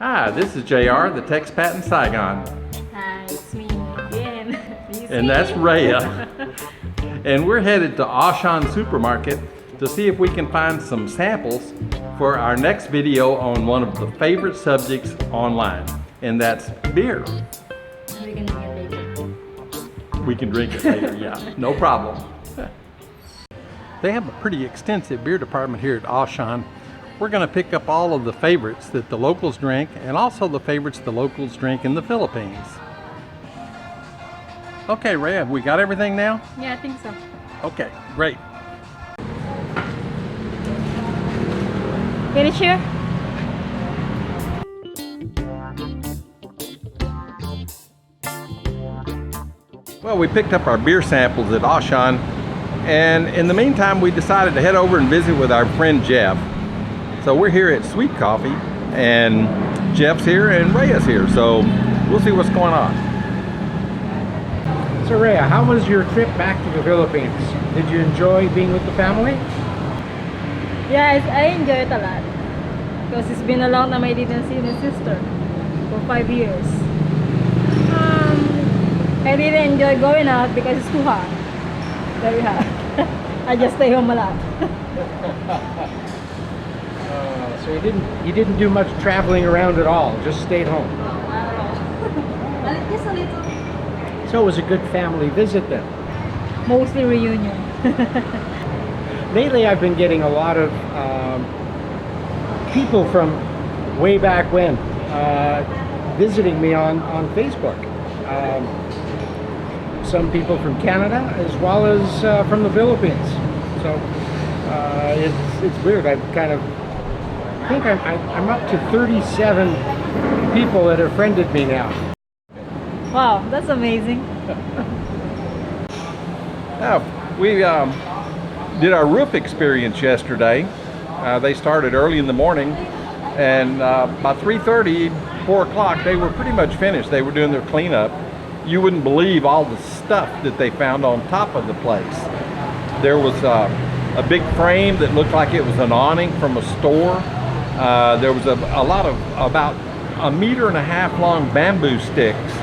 Hi, this is JR, the expat in Saigon. Hi, it's me again. And that's Rea. And we're headed to Auchan Supermarket to see if we can find some samples for our next video on one of the favorite subjects online, and that's beer. We can drink it later. We can drink it later, yeah, no problem. They have a pretty extensive beer department here at Auchan. We're going to pick up all of the favorites that the locals drink and also the favorites the locals drink in the Philippines. Okay, Rea, have we got everything now? Yeah, I think so. Okay, great. Finish here? Well, we picked up our beer samples at Auchan, and in the meantime we decided to head over and visit with our friend Jeff. So we're here at Sweet Coffee, and Jeff's here and Rea's here, so we'll see what's going on. So Rea, how was your trip back to the Philippines? Did you enjoy being with the family? Yeah, I enjoy it a lot. Because it's been a long time I didn't see my sister. For 5 years. I didn't enjoy going out because it's too hot. Very hot. I just stay home a lot. So you didn't do much traveling around at all, just stayed home. No, not at all. Just a little. So it was a good family visit then. Mostly reunion. Lately I've been getting a lot of people from way back when visiting me on Facebook. Some people from Canada as well as from the Philippines. So it's weird. I think I'm up to 37 people that have friended me now. Wow, that's amazing. Now, we did our roof experience yesterday. They started early in the morning, and by 3:30, 4 o'clock, they were pretty much finished. They were doing their cleanup. You wouldn't believe all the stuff that they found on top of the place. There was a big frame that looked like it was an awning from a store. There was a lot of about 1.5 meters long bamboo sticks,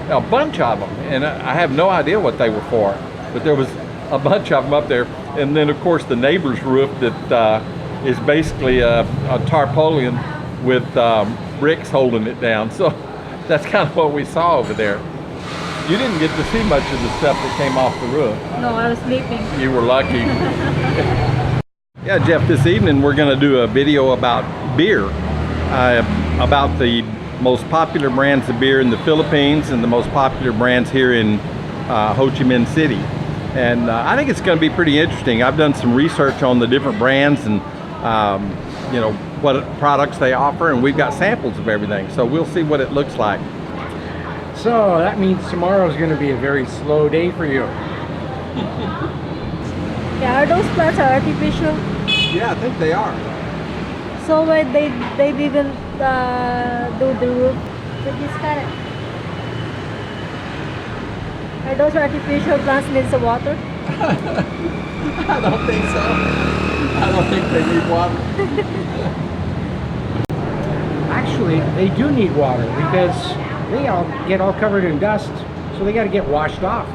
a bunch of them, and I have no idea what they were for, but there was a bunch of them up there. And then of course the neighbor's roof that is basically a tarpaulin with bricks holding it down. So that's kind of what we saw over there. You didn't get to see much of the stuff that came off the roof. No, I was sleeping. You were lucky. Yeah, Jeff, this evening we're going to do a video about beer, about the most popular brands of beer in the Philippines and the most popular brands here in Ho Chi Minh City. And I think it's going to be pretty interesting. I've done some research on the different brands and you know, what products they offer, and we've got samples of everything. So we'll see what it looks like. So that means tomorrow is going to be a very slow day for you. Yeah, are those plants artificial? Yeah, I think they are. So why they didn't do the roof with this kind of... Are those artificial plants need some water? I don't think so. I don't think they need water. Actually, they do need water because they all get all covered in dust, so they got to get washed off.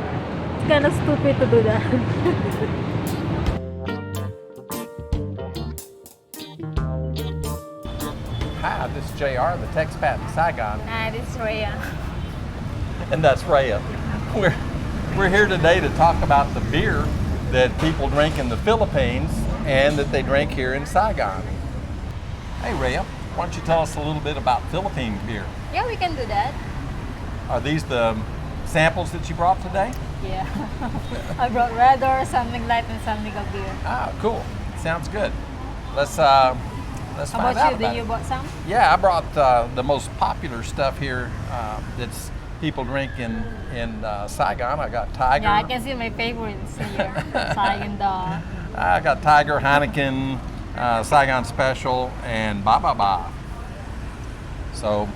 It's kind of stupid to do that. Hi, this is JR, the expat in Saigon. Hi, this is Rea. And that's Rea. We're here today to talk about the beer that people drink in the Philippines and that they drink here in Saigon. Hey Rea, why don't you tell us a little bit about Philippine beer? Yeah, we can do that. Are these the samples that you brought today? Yeah. I brought red or something light and something of beer. Ah, cool. Sounds good. Let's find How out about you? about Did you it. bought some? Yeah, I brought the most popular stuff here that's people drink in Saigon. I got Tiger. Yeah, I can see my favorites here. Saigon Dog. I got Tiger, Heineken, Saigon Special, and Ba Ba Ba. So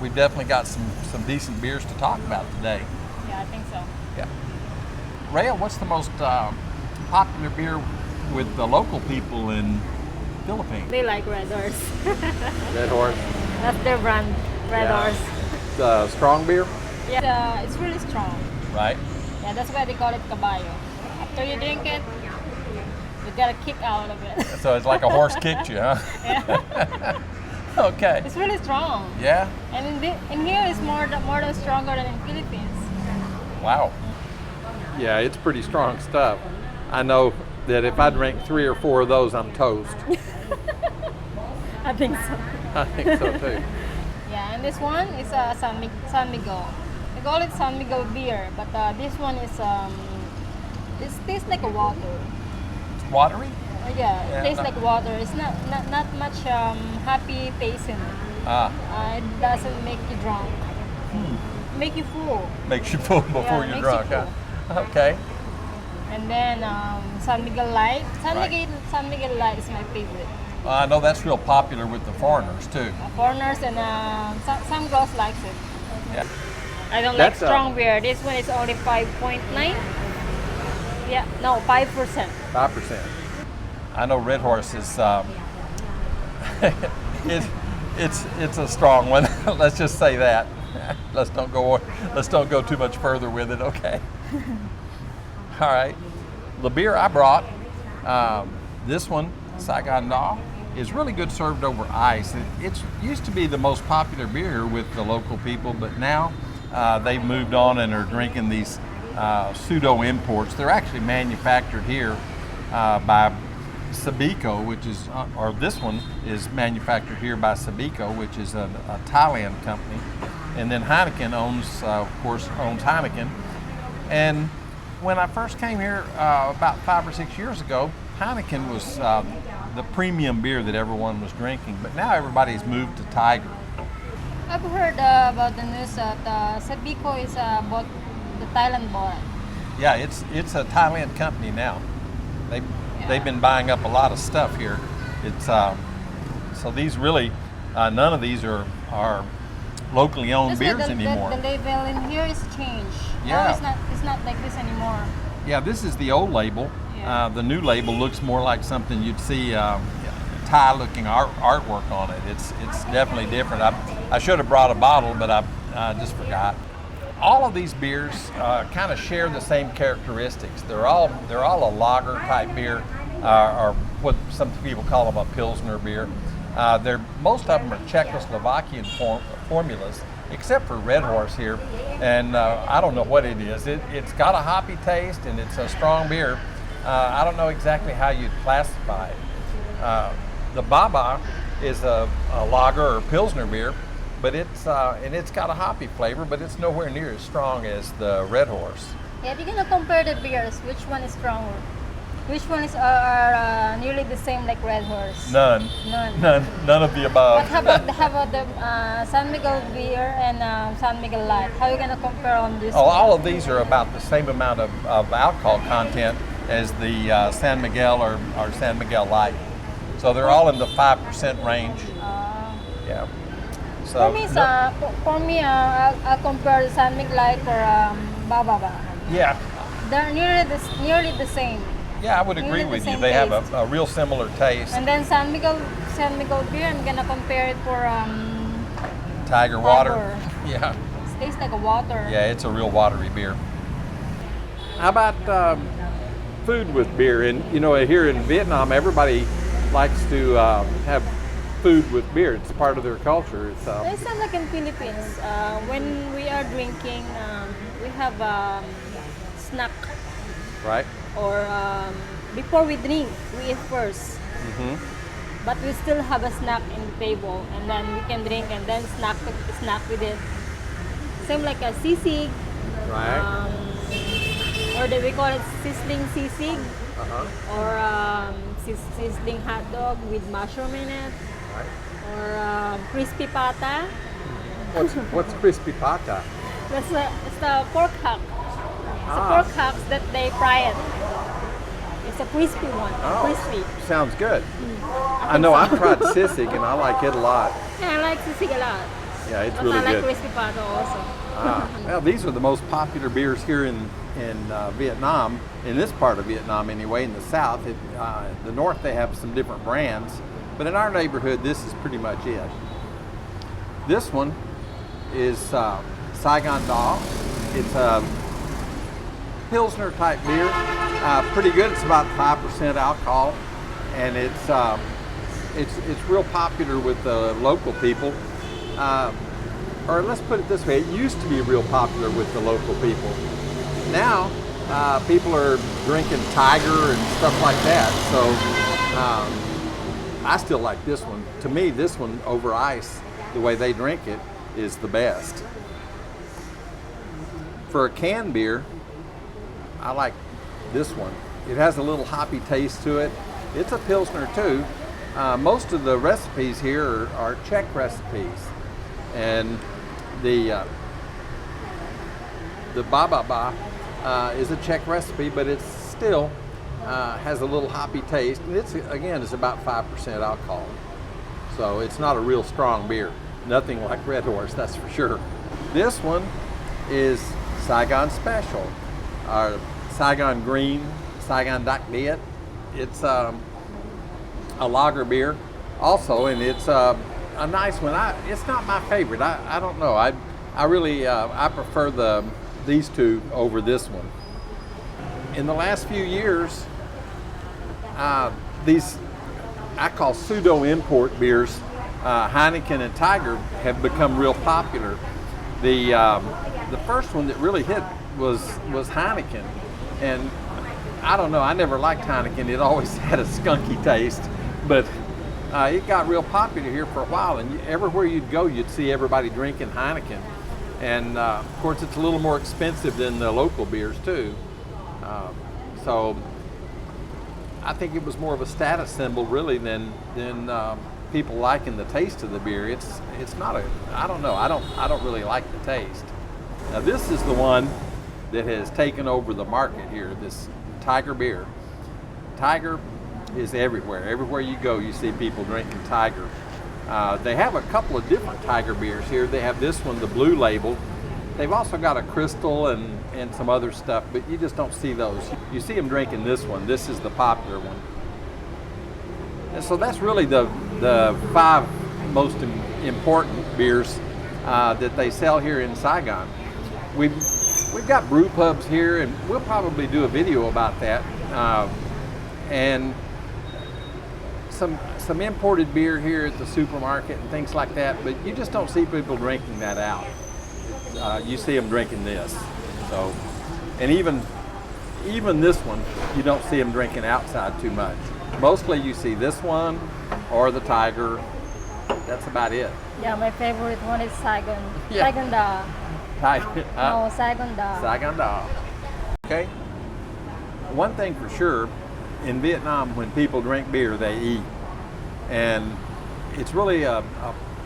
we've definitely got some decent beers to talk about today. Yeah, I think so. Yeah. Rea, what's the most popular beer with the local people in Philippines? They like Red Horse. Red Horse. That's their brand, Red Yeah. Horse. Strong beer, Yeah, it's really strong. right? Yeah, that's why they call it caballo. After you drink it, you get a kick out of it. So it's like a horse kicked you, huh? Yeah. Okay. It's really strong. Yeah. And in here it's more than stronger than in Philippines. Wow. Yeah, it's pretty strong stuff. I know that if I drink 3 or 4 of those, I'm toast. I think so. I think so too. Yeah, and this one is San Miguel. They call it San Miguel beer, but this one is it tastes like a water. It's watery? Yeah, Yeah, it tastes no. like water. It's not much happy taste in it. Ah, It doesn't make you drunk. Make you full. makes you full before Yeah, you're makes drunk, you huh? Okay. And then San Miguel Light. Right. San Miguel Light is my favorite. I know that's real popular with the foreigners too. Foreigners and some girls likes it. Yeah. I don't That's, like strong beer. This one is only 5.9. Yeah, no, 5%. 5%. I know Red Horse is it's a strong one. Let's just say that. Let's don't go too much further with it, okay? All right. The beer I brought, this one, Saigon, is really good served over ice. It used to be the most popular beer with the local people, but now they've moved on and are drinking these pseudo imports. They're actually manufactured here by Sabeco, which is, or this one is manufactured here by Sabeco, which is a Thailand company. And then Heineken of course, owns Heineken. And when I first came here about 5 or 6 years ago, Heineken was the premium beer that everyone was drinking, but now everybody's moved to Tiger. I've heard about the news that Sabeco is bought the Thailand bought it. Yeah, it's a Thailand company now. They've been buying up a lot of stuff here. It's so these really none of these are locally owned Just beers like anymore. The label in here is changed. Yeah. No, it's not like this anymore. Yeah, this is the old label. Yeah. The new label looks more like something you'd see Thai-looking artwork on it. It's definitely different. I should have brought a bottle, but I just forgot. All of these beers kind of share the same characteristics. They're all a lager type beer, or what some people call them a Pilsner beer. Most of them are Czechoslovakian formulas, except for Red Horse here, and I don't know what it is. It's got a hoppy taste, and it's a strong beer. I don't know exactly how you'd classify it. The Baba is a lager or Pilsner beer, but it's got a hoppy flavor, but it's nowhere near as strong as the Red Horse. Yeah, if you're gonna compare the beers, which one is stronger? Which one are nearly the same like Red Horse? None of the But above. how about the San Miguel beer and San Miguel Light? How are you gonna compare on this? All of these are about the same amount of alcohol content as the San Miguel or San Miguel Light. So they're all in the 5% range. Yeah. So For me, I'll compare San Miguel Light or Baba. yeah, They're nearly the same. yeah, I would agree Nearly the with you. same They have taste. a real similar taste. And then San Miguel beer, I'm gonna compare it for Tiger water. Tiger. Yeah. It tastes like a water. Yeah, it's a real watery beer. How about food with beer? And here in Vietnam, everybody likes to have food with beer. It's part of their culture. It's It's not like in Philippines. When we are drinking, we have snack, right. or before we drink, we eat first. Hmm. But we still have a snack in the table, and then we can drink and then snack with it. Same like a sisig, Right. or we call it sizzling sisig, Uh-huh. or sizzling hot dog with mushroom in it, Right. or crispy pata. What's crispy pata? It's the pork hack. It's the Ah. pork hacks that they fry it. It's a crispy one. Oh, Crispy. sounds good. I know I've tried sisig and I like it a lot. Yeah, I like sisig a lot. Yeah, it's But really I like good. crispy pata also. Well, these are the most popular beers here in Vietnam, in this part of Vietnam anyway. In the south, the north they have some different brands, but in our neighborhood, this is pretty much it. This one is Saigon Dog. It's a Pilsner type beer. Pretty good. It's about 5% alcohol, and it's real popular with the local people. Or let's put it this way, it used to be real popular with the local people. Now, people are drinking Tiger and stuff like that, so I still like this one. To me, this one over ice, the way they drink it, is the best. For a canned beer, I like this one. It has a little hoppy taste to it. It's a Pilsner too. Most of the recipes here are Czech recipes. And the Ba is a Czech recipe, but it's still has a little hoppy taste. And it's about 5% alcohol. So it's not a real strong beer. Nothing like Red Horse, that's for sure. This one is Saigon Special, or Saigon Green, Saigon Đặc Biệt. It's a lager beer also, and it's a nice one. It's not my favorite. I don't know. I really I prefer these two over this one. In the last few years, these I call pseudo import beers, Heineken and Tiger, have become real popular. The first one that really hit was Heineken, and I don't know, I never liked Heineken. It always had a skunky taste, but it got real popular here for a while, and everywhere you'd go, you'd see everybody drinking Heineken. And of course, it's a little more expensive than the local beers too. So I think it was more of a status symbol really than people liking the taste of the beer. It's not I don't know. I don't really like the taste. Now this is the one that has taken over the market here. This Tiger beer. Tiger is everywhere. Everywhere you go, you see people drinking Tiger. They have a couple of different Tiger beers here. They have this one, the Blue Label. They've also got a Crystal and some other stuff, but you just don't see those. You see them drinking this one. This is the popular one. And so that's really the 5 most important beers that they sell here in Saigon. We've got brew pubs here, and we'll probably do a video about that. And some imported beer here at the supermarket and things like that, but you just don't see people drinking that out. You see them drinking this. So, and even this one, you don't see them drinking outside too much. Mostly you see this one or the Tiger. That's about it. Yeah, my favorite one is Saigon. Yeah. Saigon Da. No, Saigon Da. Saigon Da. Okay. One thing for sure, in Vietnam, when people drink beer, they eat. And it's really a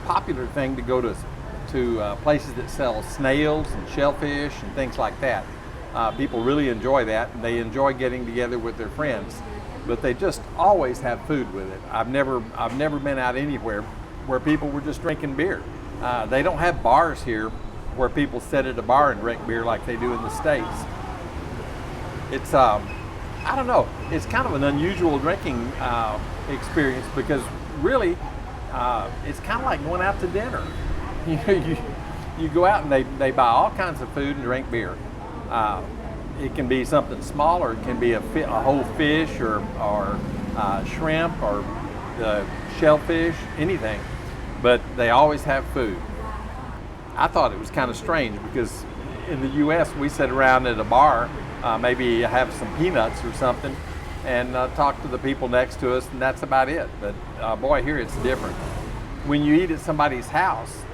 popular thing to go to places that sell snails and shellfish and things like that. People really enjoy that, and they enjoy getting together with their friends. But they just always have food with it. I've never been out anywhere where people were just drinking beer. They don't have bars here where people sit at a bar and drink beer like they do in the States. It's I don't know. It's kind of an unusual drinking experience because really, it's kind of like going out to dinner. You go out and they buy all kinds of food and drink beer. It can be something small, or it can be a whole fish or shrimp or shellfish, anything. But they always have food. I thought it was kind of strange because in the U.S. we sit around at a bar, maybe have some peanuts or something, and talk to the people next to us, and that's about it. But boy, here it's different. When you eat at somebody's house,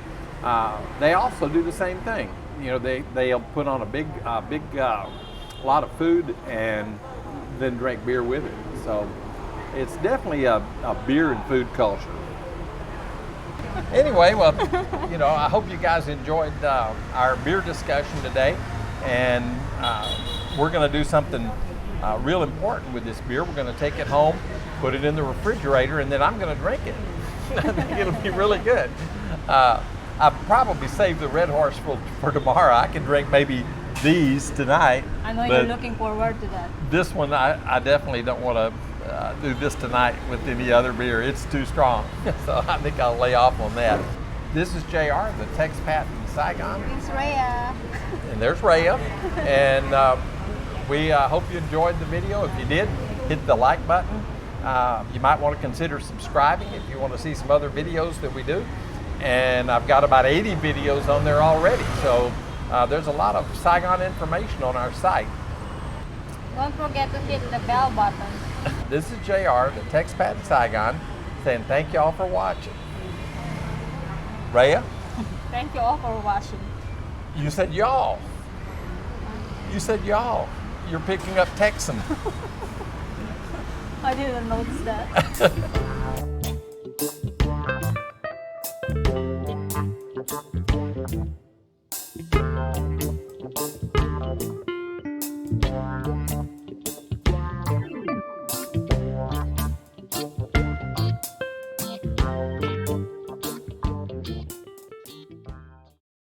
they also do the same thing. You know, they'll put on a big lot of food and then drink beer with it. So it's definitely a beer and food culture. Anyway, well, you know, I hope you guys enjoyed our beer discussion today, and we're going to do something real important with this beer. We're going to take it home, put it in the refrigerator, and then I'm going to drink it. I think it'll be really good. I'll probably save the Red Horse for tomorrow. I can drink maybe these tonight. I know you're looking forward to that. This one, I definitely don't want to do this tonight with any other beer. It's too strong. So I think I'll lay off on that. This is JR, the expat in Saigon. It's Rea. And there's Rea. And we hope you enjoyed the video. If you did, hit the like button. You might want to consider subscribing if you want to see some other videos that we do. And I've got about 80 videos on there already. So there's a lot of Saigon information on our site. Don't forget to hit the bell button. This is JR, the expat in Saigon, saying thank you all for watching. Rea, Thank you all for watching. you said y'all. You said y'all. You're picking up Texan. I didn't notice that.